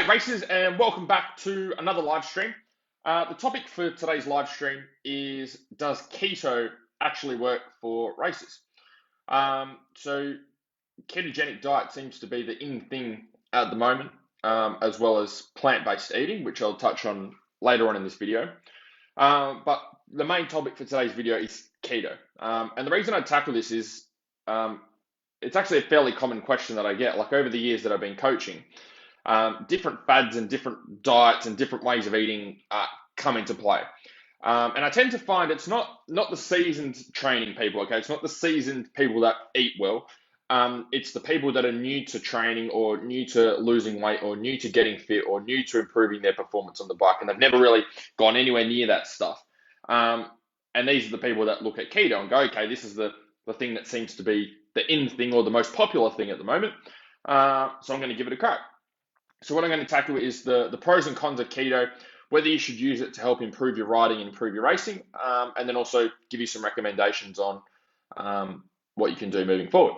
G'day racers and welcome back to another live stream. The topic for today's live stream is, does keto actually work for racers? So ketogenic diet seems to be the in thing at the moment, as well as plant-based eating, which I'll touch on later on in this video. But the main topic for today's video is keto. And the reason I tackle this is it's actually a fairly common question that I get, like over the years that I've been coaching. Different fads and different diets and different ways of eating come into play. And I tend to find it's not the seasoned training people, okay? It's not the seasoned people that eat well. It's the people that are new to training or new to losing weight or new to getting fit or new to improving their performance on the bike, and they've never really gone anywhere near that stuff. And these are the people that look at keto and go, okay, this is the thing that seems to be the in thing or the most popular thing at the moment. So I'm going to give it a crack. So what I'm going to tackle is the pros and cons of keto, whether you should use it to help improve your riding and improve your racing, and then also give you some recommendations on what you can do moving forward.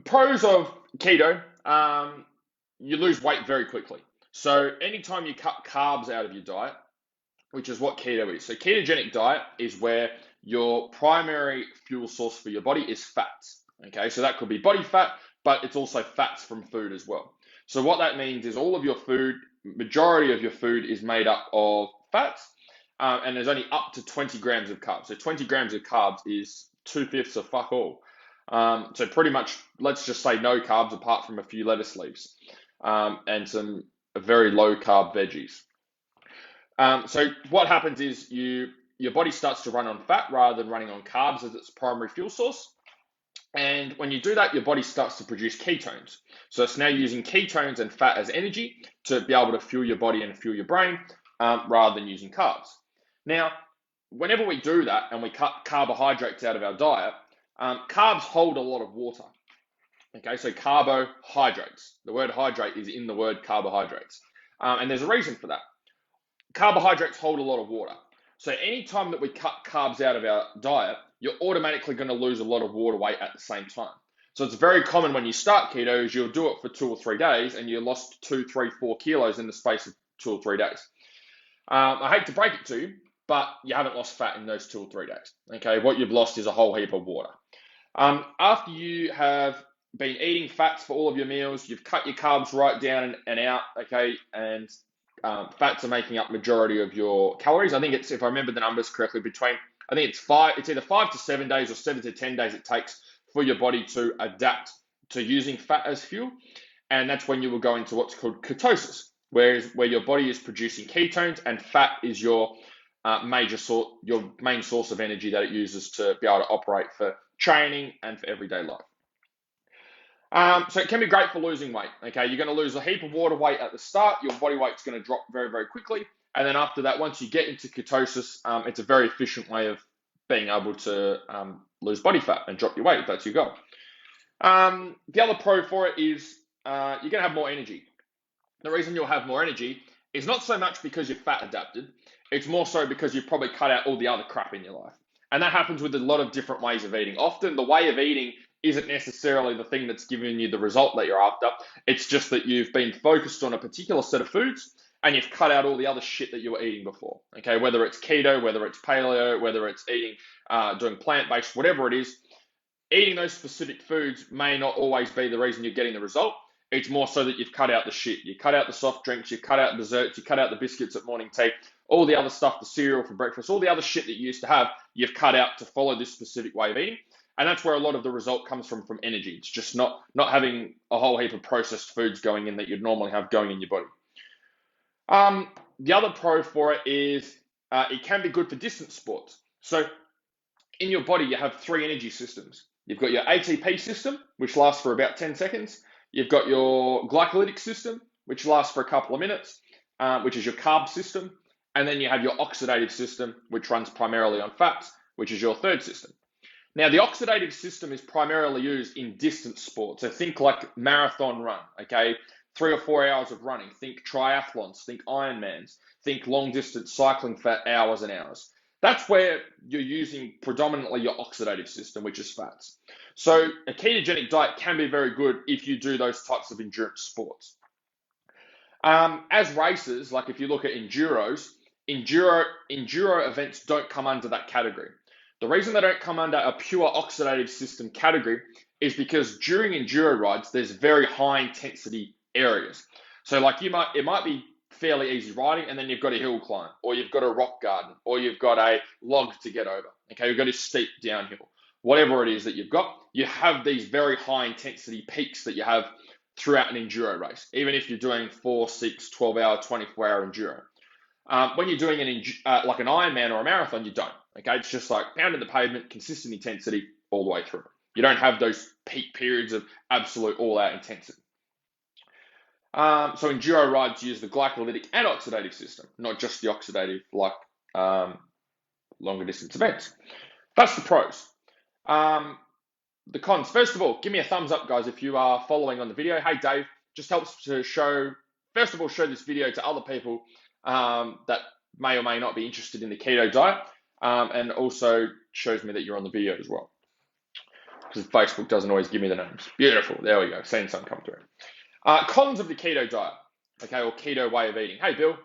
Pros of keto, you lose weight very quickly. So anytime you cut carbs out of your diet, which is what keto is. So ketogenic diet is where your primary fuel source for your body is fats. Okay, so that could be body fat, but it's also fats from food as well. So what that means is all of your food, majority of your food is made up of fats, and there's only up to 20 grams of carbs. So 20 grams of carbs is 2/5 of fuck all. So pretty much, let's just say no carbs apart from a few lettuce leaves and some very low carb veggies. So what happens is your body starts to run on fat rather than running on carbs as its primary fuel source. And when you do that, your body starts to produce ketones. So it's now using ketones and fat as energy to be able to fuel your body and fuel your brain rather than using carbs. Now, whenever we do that and we cut carbohydrates out of our diet, carbs hold a lot of water. Okay, so carbohydrates. The word hydrate is in the word carbohydrates. And there's a reason for that. Carbohydrates hold a lot of water. So anytime that we cut carbs out of our diet, you're automatically going to lose a lot of water weight at the same time. So it's very common when you start keto is you'll do it for 2 or 3 days and you lost 2, 3, 4 kilos in the space of 2 or 3 days. I hate to break it to you, but you haven't lost fat in those 2 or 3 days. Okay, what you've lost is a whole heap of water. After you have been eating fats for all of your meals, you've cut your carbs right down and out, okay, and fats are making up majority of your calories. I think it's, if I remember the numbers correctly, it's either 5 to 7 days or 7 to 10 days it takes for your body to adapt to using fat as fuel. And that's when you will go into what's called ketosis, where your body is producing ketones and fat is your main source of energy that it uses to be able to operate for training and for everyday life. So it can be great for losing weight. Okay, you're going to lose a heap of water weight at the start. Your body weight's going to drop very, very quickly. And then after that, once you get into ketosis, it's a very efficient way of being able to lose body fat and drop your weight if that's your goal. The other pro for it is you're going to have more energy. The reason you'll have more energy is not so much because you're fat adapted. It's more so because you've probably cut out all the other crap in your life. And that happens with a lot of different ways of eating. Often the way of eating isn't necessarily the thing that's giving you the result that you're after. It's just that you've been focused on a particular set of foods and you've cut out all the other shit that you were eating before. Okay, whether it's keto, whether it's paleo, whether it's eating, doing plant-based, whatever it is, eating those specific foods may not always be the reason you're getting the result. It's more so that you've cut out the shit. You cut out the soft drinks, you cut out desserts, you cut out the biscuits at morning tea, all the other stuff, the cereal for breakfast, all the other shit that you used to have, you've cut out to follow this specific way of eating. And that's where a lot of the result comes from energy. It's just not having a whole heap of processed foods going in that you'd normally have going in your body. The other pro for it is it can be good for distance sports. So in your body, you have 3 energy systems. You've got your ATP system, which lasts for about 10 seconds. You've got your glycolytic system, which lasts for a couple of minutes, which is your carb system. And then you have your oxidative system, which runs primarily on fats, which is your third system. Now, the oxidative system is primarily used in distance sports. So think like marathon run, okay? 3 or 4 hours of running. Think triathlons, think Ironmans, think long distance cycling for hours and hours. That's where you're using predominantly your oxidative system, which is fats. So a ketogenic diet can be very good if you do those types of endurance sports. As races, like if you look at enduro events don't come under that category. The reason they don't come under a pure oxidative system category is because during enduro rides, there's very high intensity areas. So like it might be fairly easy riding, and then you've got a hill climb, or you've got a rock garden, or you've got a log to get over. Okay, you've got a steep downhill. Whatever it is that you've got, you have these very high intensity peaks that you have throughout an enduro race, even if you're doing 4, 6, 12 hour, 24-hour enduro. When you're doing like an Ironman or a marathon, you don't. Okay, it's just like pounding the pavement, consistent intensity all the way through. You don't have those peak periods of absolute all-out intensity. So enduro rides use the glycolytic and oxidative system, not just the oxidative like longer distance events. That's the pros. The cons. First of all, give me a thumbs up, guys, if you are following on the video. Hey, Dave, just helps to show this video to other people that may or may not be interested in the keto diet, and also shows me that you're on the video as well, because Facebook doesn't always give me the names. Beautiful. There we go. Seeing some come through. Cons of the keto diet, okay, or keto way of eating. Hey, Bill.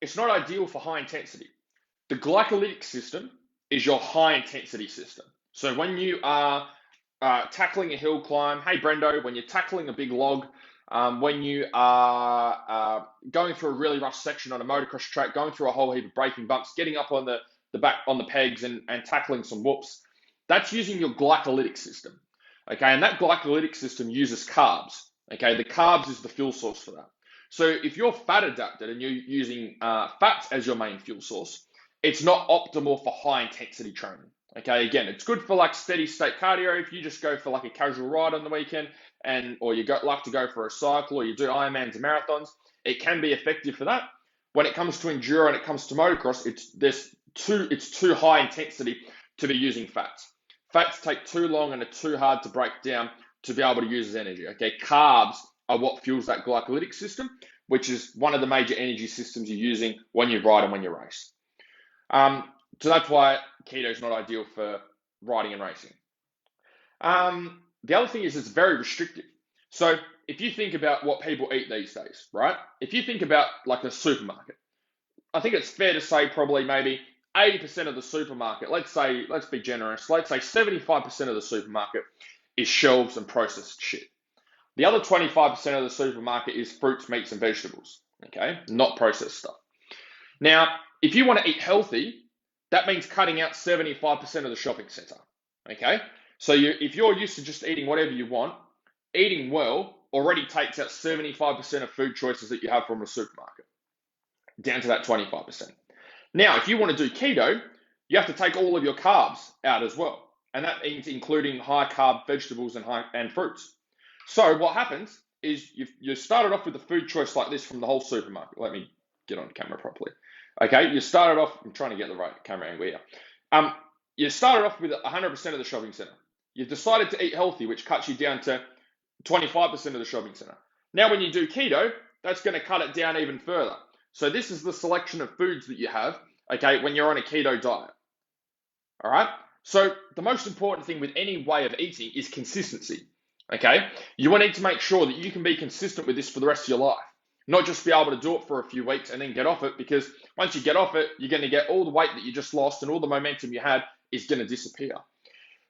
It's not ideal for high intensity. The glycolytic system is your high intensity system. So when you are tackling a hill climb, hey, Brendo, when you're tackling a big log, when you are going through a really rough section on a motocross track, going through a whole heap of braking bumps, getting up on the back on the pegs and tackling some whoops, that's using your glycolytic system. Okay, and that glycolytic system uses carbs. Okay, the carbs is the fuel source for that. So if you're fat adapted and you're using fats as your main fuel source, it's not optimal for high intensity training. Okay, again, it's good for like steady state cardio if you just go for like a casual ride on the weekend, or you like to go for a cycle, or you do Ironmans and marathons. It can be effective for that. When it comes to enduro and it comes to motocross, it's too high intensity to be using fats. Fats take too long and are too hard to break down to be able to use as energy. Okay, carbs are what fuels that glycolytic system, which is one of the major energy systems you're using when you ride and when you race. So that's why keto is not ideal for riding and racing. The other thing is it's very restrictive. So if you think about what people eat these days, right? If you think about like a supermarket, I think it's fair to say probably maybe 80% of the supermarket, let's be generous, let's say 75% of the supermarket is shelves and processed shit. The other 25% of the supermarket is fruits, meats, and vegetables, okay? Not processed stuff. Now, if you want to eat healthy, that means cutting out 75% of the shopping center, okay? So if you're used to just eating whatever you want, eating well already takes out 75% of food choices that you have from a supermarket, down to that 25%. Now, if you want to do keto, you have to take all of your carbs out as well. And that means including high carb vegetables and fruits. So what happens is you started off with a food choice like this from the whole supermarket. Let me get on camera properly. Okay, you started off, I'm trying to get the right camera angle here. You started off with 100% of the shopping center. You've decided to eat healthy, which cuts you down to 25% of the shopping center. Now, when you do keto, that's going to cut it down even further. So this is the selection of foods that you have, okay, when you're on a keto diet. All right? So the most important thing with any way of eating is consistency, okay? You will need to make sure that you can be consistent with this for the rest of your life, not just be able to do it for a few weeks and then get off it, because once you get off it, you're going to get all the weight that you just lost and all the momentum you had is going to disappear.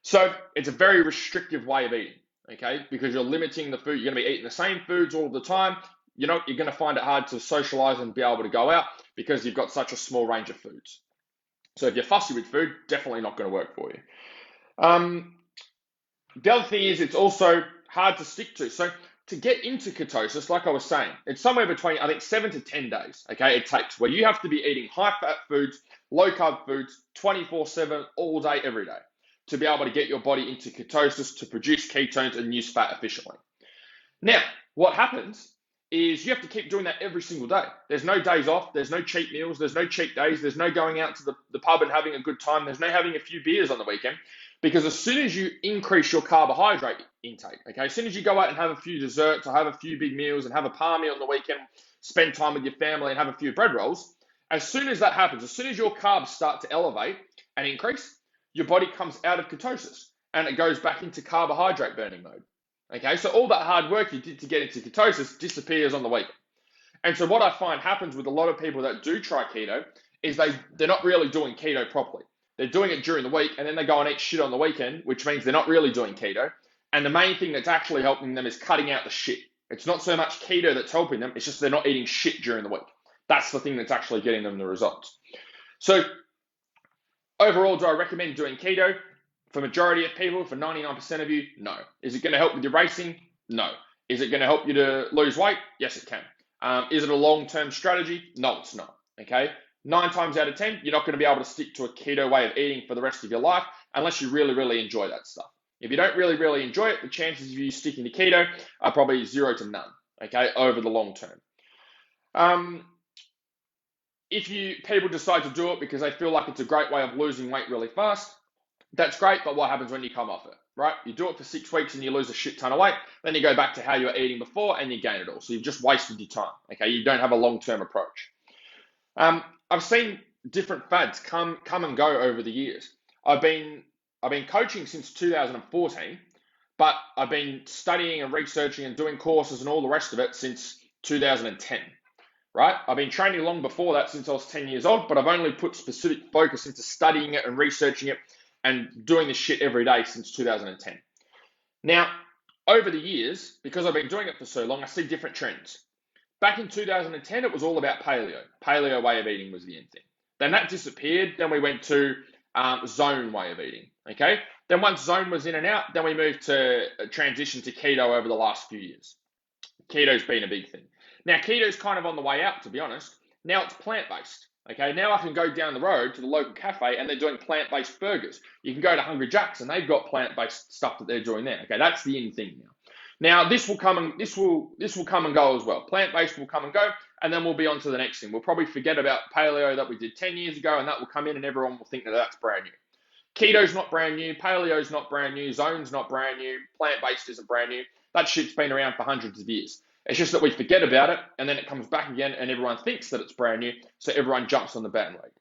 So it's a very restrictive way of eating, okay? Because you're limiting the food. You're going to be eating the same foods all the time. You're going to find it hard to socialize and be able to go out because you've got such a small range of foods. So if you're fussy with food, definitely not going to work for you. The other thing is it's also hard to stick to. So to get into ketosis, like I was saying, it's somewhere between, I think, 7 to 10 days, okay, it takes, where you have to be eating high-fat foods, low-carb foods, 24/7, all day, every day, to be able to get your body into ketosis to produce ketones and use fat efficiently. Now, what happens is you have to keep doing that every single day. There's no days off. There's no cheat meals. There's no cheat days. There's no going out to the pub and having a good time. There's no having a few beers on the weekend, because as soon as you increase your carbohydrate intake, okay, as soon as you go out and have a few desserts or have a few big meals and have a palmy on the weekend, spend time with your family and have a few bread rolls, as soon as that happens, as soon as your carbs start to elevate and increase, your body comes out of ketosis and it goes back into carbohydrate burning mode. Okay, so all that hard work you did to get into ketosis disappears on the weekend. And so what I find happens with a lot of people that do try keto is they're not really doing keto properly. They're doing it during the week and then they go and eat shit on the weekend, which means they're not really doing keto. And the main thing that's actually helping them is cutting out the shit. It's not so much keto that's helping them, it's just they're not eating shit during the week. That's the thing that's actually getting them the results. So overall, do I recommend doing keto? For majority of people, for 99% of you, no. Is it going to help with your racing? No. Is it going to help you to lose weight? Yes, it can. Is it a long-term strategy? No, it's not. Okay. 9 times out of 10, you're not going to be able to stick to a keto way of eating for the rest of your life unless you really, really enjoy that stuff. If you don't really, really enjoy it, the chances of you sticking to keto are probably 0 to none. Okay, over the long term. If people decide to do it because they feel like it's a great way of losing weight really fast, that's great, but what happens when you come off it, right? You do it for 6 weeks and you lose a shit ton of weight, then you go back to how you were eating before and you gain it all. So you've just wasted your time, okay? You don't have a long-term approach. I've seen different fads come and go over the years. I've been coaching since 2014, but I've been studying and researching and doing courses and all the rest of it since 2010. Right? I've been training long before that since I was 10 years old, but I've only put specific focus into studying it and researching it and doing this shit every day since 2010. Now, over the years, because I've been doing it for so long, I see different trends. Back in 2010, it was all about paleo. Paleo way of eating was the end thing. Then that disappeared. Then we went to zone way of eating. Okay. Then once zone was in and out, then we moved to transition to keto over the last few years. Keto's been a big thing. Now, keto's kind of on the way out, to be honest. Now it's plant-based. Okay, now I can go down the road to the local cafe and they're doing plant-based burgers. You can go to Hungry Jack's and they've got plant-based stuff that they're doing there. Okay, that's the in thing now. Now this will come and go as well. Plant-based will come and go, and then we'll be on to the next thing. We'll probably forget about paleo that we did 10 years ago, and that will come in, and everyone will think that that's brand new. Keto's not brand new. Paleo's not brand new. Zone's not brand new. Plant-based isn't brand new. That shit's been around for hundreds of years. It's just that we forget about it, and then it comes back again, and everyone thinks that it's brand new, so everyone jumps on the bandwagon.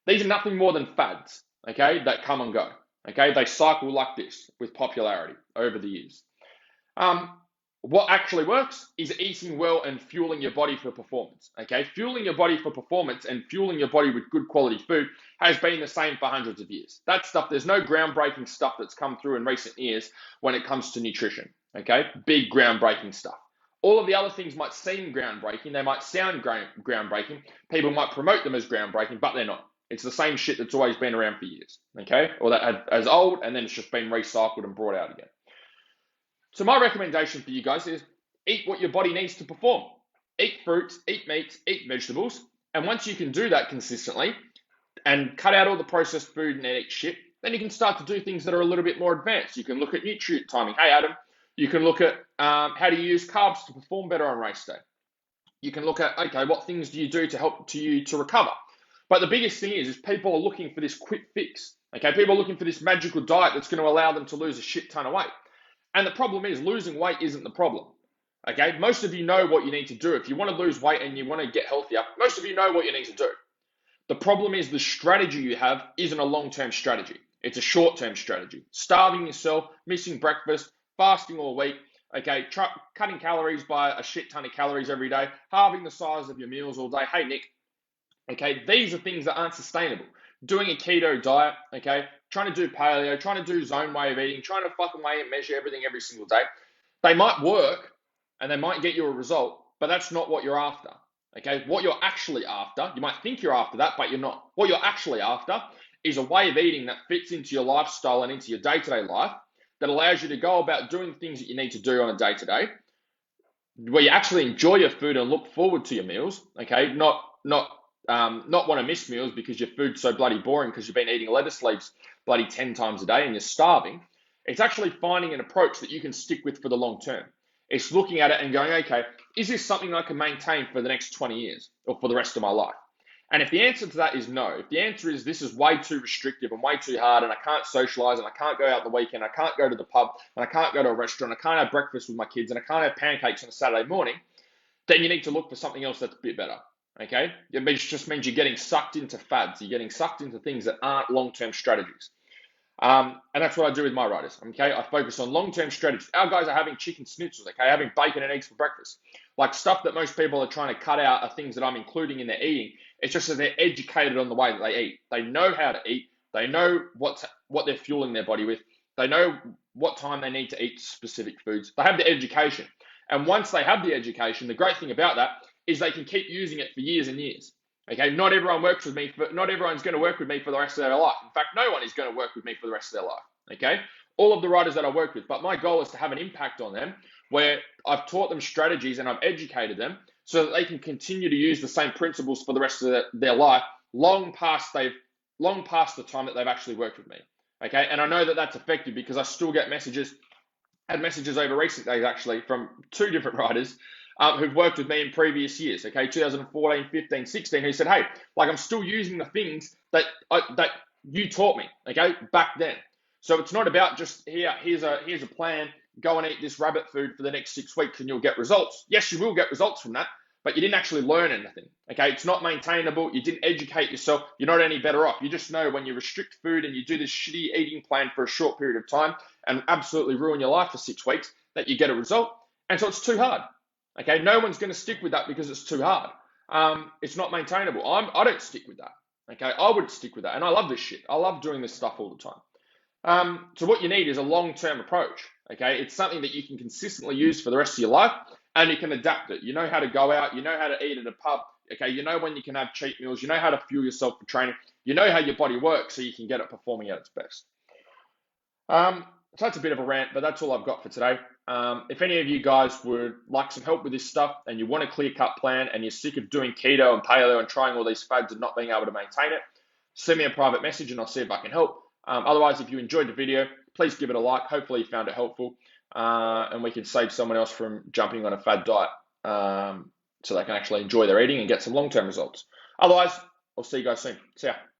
These are nothing more than fads, okay, that come and go. Okay, they cycle like this with popularity over the years. What actually works is eating well and fueling your body for performance. Okay, fueling your body for performance and fueling your body with good quality food has been the same for hundreds of years. That stuff, there's no groundbreaking stuff that's come through in recent years when it comes to nutrition. Okay, big groundbreaking stuff. All of the other things might seem groundbreaking, they might sound groundbreaking, people might promote them as groundbreaking, but they're not. It's the same shit that's always been around for years, okay? Or that as old, and then it's just been recycled and brought out again. So my recommendation for you guys is eat what your body needs to perform. Eat fruits, eat meats, eat vegetables, and once you can do that consistently and cut out all the processed food and eat shit, then you can start to do things that are a little bit more advanced. You can look at nutrient timing. Hey, Adam, you can look at how do you use carbs to perform better on race day. You can look at, okay, what things do you do to help you to recover? But the biggest thing is people are looking for this quick fix. Okay, people are looking for this magical diet that's going to allow them to lose a shit ton of weight. And the problem is losing weight isn't the problem. Okay, most of you know what you need to do. If you want to lose weight and you want to get healthier, most of you know what you need to do. The problem is the strategy you have isn't a long-term strategy. It's a short-term strategy. Starving yourself, missing breakfast, fasting all week, okay, cutting calories by a shit ton of calories every day, halving the size of your meals all day. Hey, Nick, okay, these are things that aren't sustainable. Doing a keto diet, okay, trying to do paleo, trying to do zone way of eating, trying to fucking weigh and measure everything every single day. They might work and they might get you a result, but that's not what you're after, okay? What you're actually after, you might think you're after that, but you're not. What you're actually after is a way of eating that fits into your lifestyle and into your day-to-day life that allows you to go about doing things that you need to do on a day-to-day, where you actually enjoy your food and look forward to your meals, okay? Not want to miss meals because your food's so bloody boring because you've been eating lettuce leaves bloody 10 times a day and you're starving. It's actually finding an approach that you can stick with for the long term. It's looking at it and going, okay, is this something I can maintain for the next 20 years or for the rest of my life? And if the answer to that is no, if the answer is this is way too restrictive and way too hard and I can't socialize and I can't go out the weekend, I can't go to the pub and I can't go to a restaurant, I can't have breakfast with my kids and I can't have pancakes on a Saturday morning, then you need to look for something else that's a bit better, okay? It just means you're getting sucked into fads. You're getting sucked into things that aren't long-term strategies. And that's what I do with my riders. Okay, I focus on long-term strategies. Our guys are having chicken schnitzels. Okay, having bacon and eggs for breakfast. Like stuff that most people are trying to cut out are things that I'm including in their eating. It's just that they're educated on the way that they eat. They know how to eat. They know what they're fueling their body with. They know what time they need to eat specific foods. They have the education. And once they have the education, the great thing about that is they can keep using it for years and years. Okay, not everyone works with me. Not everyone's going to work with me for the rest of their life. In fact, no one is going to work with me for the rest of their life. Okay, all of the riders that I work with, but my goal is to have an impact on them where I've taught them strategies and I've educated them so that they can continue to use the same principles for the rest of their life, long past the time that they've actually worked with me. Okay, and I know that that's effective because I still get messages. Had messages over recent days actually from two different riders who've worked with me in previous years, okay, 2014, 15, 16, who said, hey, like I'm still using the things that you taught me, okay, back then. So it's not about just here's a plan, go and eat this rabbit food for the next 6 weeks and you'll get results. Yes, you will get results from that, but you didn't actually learn anything, okay? It's not maintainable. You didn't educate yourself. You're not any better off. You just know when you restrict food and you do this shitty eating plan for a short period of time and absolutely ruin your life for 6 weeks that you get a result. And so it's too hard. Okay, no one's going to stick with that because it's too hard. It's not maintainable. I don't stick with that. Okay, I would stick with that, and I love this shit. I love doing this stuff all the time. So what you need is a long-term approach. Okay, it's something that you can consistently use for the rest of your life, and you can adapt it. You know how to go out. You know how to eat at a pub. Okay, you know when you can have cheat meals. You know how to fuel yourself for training. You know how your body works, so you can get it performing at its best. So that's a bit of a rant, but that's all I've got for today. If any of you guys would like some help with this stuff and you want a clear-cut plan and you're sick of doing keto and paleo and trying all these fads and not being able to maintain it, send me a private message and I'll see if I can help. Otherwise, if you enjoyed the video, please give it a like. Hopefully you found it helpful and we can save someone else from jumping on a fad diet so they can actually enjoy their eating and get some long-term results. Otherwise, I'll see you guys soon. See ya.